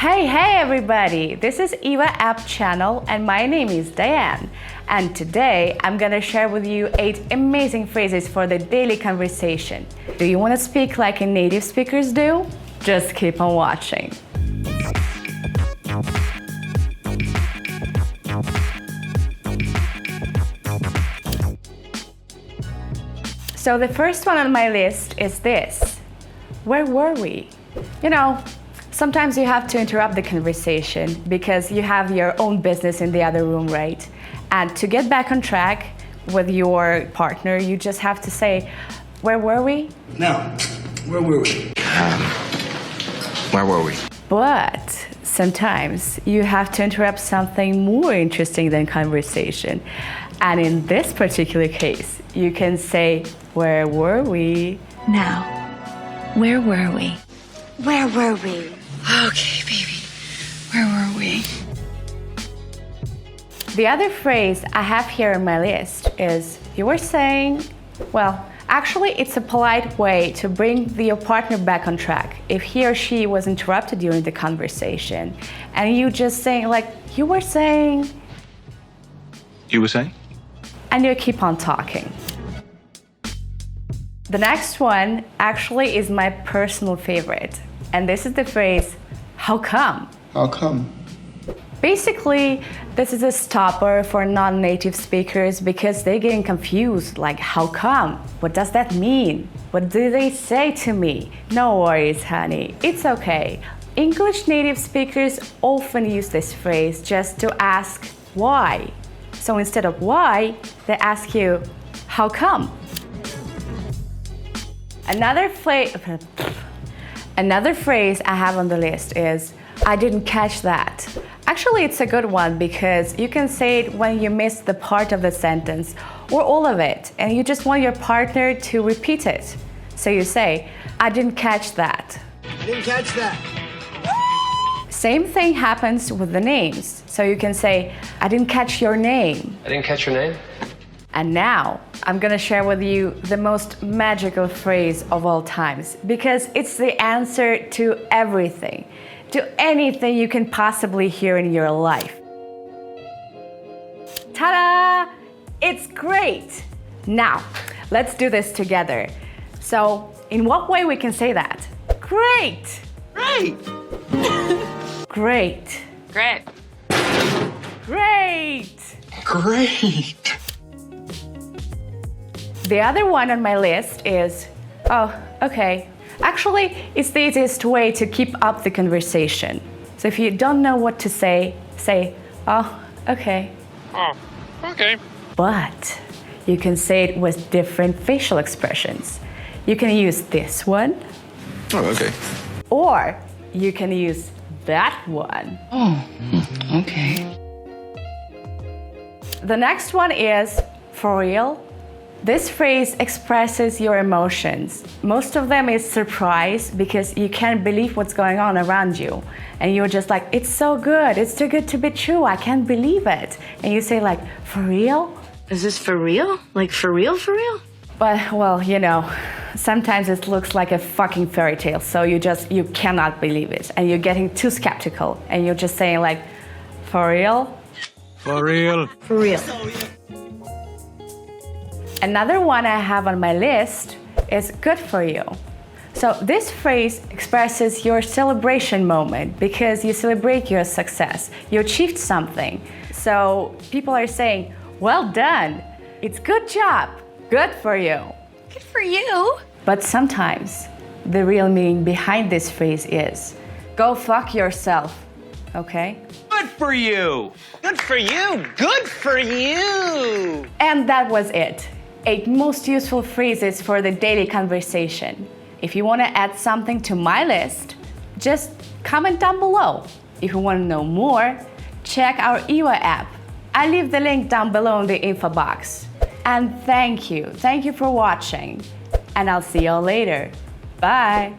Hey everybody! This is EWA app channel and my name is Diane. And today I'm gonna share with you 8 amazing phrases for the daily conversation. Do you want to speak like a native speakers do? Just keep on watching. So the first one on my list is this. Where were we? You know, sometimes you have to interrupt the conversation because you have your own business in the other room, right? And to get back on track with your partner, you just have to say, where were we? No, where were we? Where were we? But sometimes you have to interrupt something more interesting than conversation. And in this particular case, you can say, where were we? Now, where were we? Where were we? Okay, baby. Where were we? The other phrase I have here on my list is, you were saying, well, actually it's a polite way to bring your partner back on track if he or she was interrupted during the conversation. And you just saying like, you were saying. You were saying? And you keep on talking. The next one actually is my personal favorite. And this is the phrase, how come? How come? Basically, this is a stopper for non-native speakers because they're getting confused, like, how come? What does that mean? What do they say to me? No worries, honey, it's okay. English native speakers often use this phrase just to ask why. So instead of why, they ask you, how come? Another phrase I have on the list is, I didn't catch that. Actually, it's a good one because you can say it when you miss the part of the sentence or all of it, and you just want your partner to repeat it. So you say, I didn't catch that. I didn't catch that. Same thing happens with the names. So you can say, I didn't catch your name. I didn't catch your name. And now, I'm gonna share with you the most magical phrase of all times because it's the answer to everything, to anything you can possibly hear in your life. Ta-da! It's great! Now, let's do this together. So, in what way we can say that? Great! Great! Great! Great. Great! Great! The other one on my list is, oh, okay. Actually, it's the easiest way to keep up the conversation. So if you don't know what to say, oh, okay. Oh, okay. But you can say it with different facial expressions. You can use this one. Oh, okay. Or you can use that one. Oh, okay. The next one is, for real? This phrase expresses your emotions. Most of them is surprise because you can't believe what's going on around you. And you're just like, it's so good, it's too good to be true, I can't believe it. And you say like, for real? Is this for real? Like for real, for real? But, well, you know, sometimes it looks like a fucking fairy tale, so you cannot believe it. And you're getting too skeptical. And you're just saying like, for real? For real? For real. Another one I have on my list is good for you. So this phrase expresses your celebration moment because you celebrate your success. You achieved something. So people are saying, well done. It's good job. Good for you. Good for you. But sometimes the real meaning behind this phrase is, go fuck yourself. Okay? Good for you! Good for you! Good for you! And that was it. 8 most useful phrases for the daily conversation. If you want to add something to my list, just comment down below. If you want to know more, check our EWA app. I leave the link down below in the info box. And thank you for watching. And I'll see you all later. Bye!